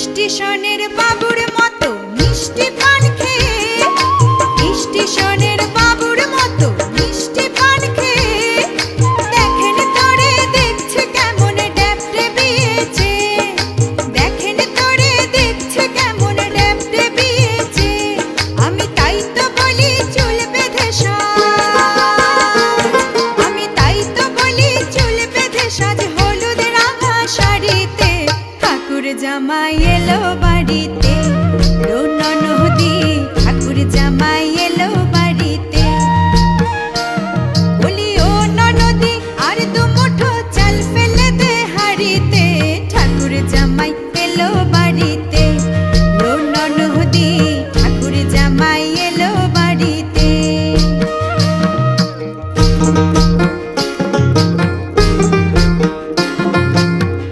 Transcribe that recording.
স্টেশনের বাবুর মতো মিষ্টি পান খেয়ে, স্টেশনের বাবুর মতো মিষ্টি পান খেয়ে দেখেন তোরে দেখছে কেমন ড্যাপটে বিয়েছে, দেখেন তোরে দেখছে কেমন ড্যাপটে বিয়েছে। আমি তাই তো বলি চুল বেঁধে সাজ, আমি তাই তো বলি চুল বেঁধে সাজ হলুদ রাঙা শাড়িতে, ঠাকুর জামাই এলো বাড়িতে, নদী ঠাকুর জামাই এলো বাড়িতে। বলি ও নদী আর দু মুঠো চাল ফেলে দে হাড়িতে, ঠাকুর জামাই এলো।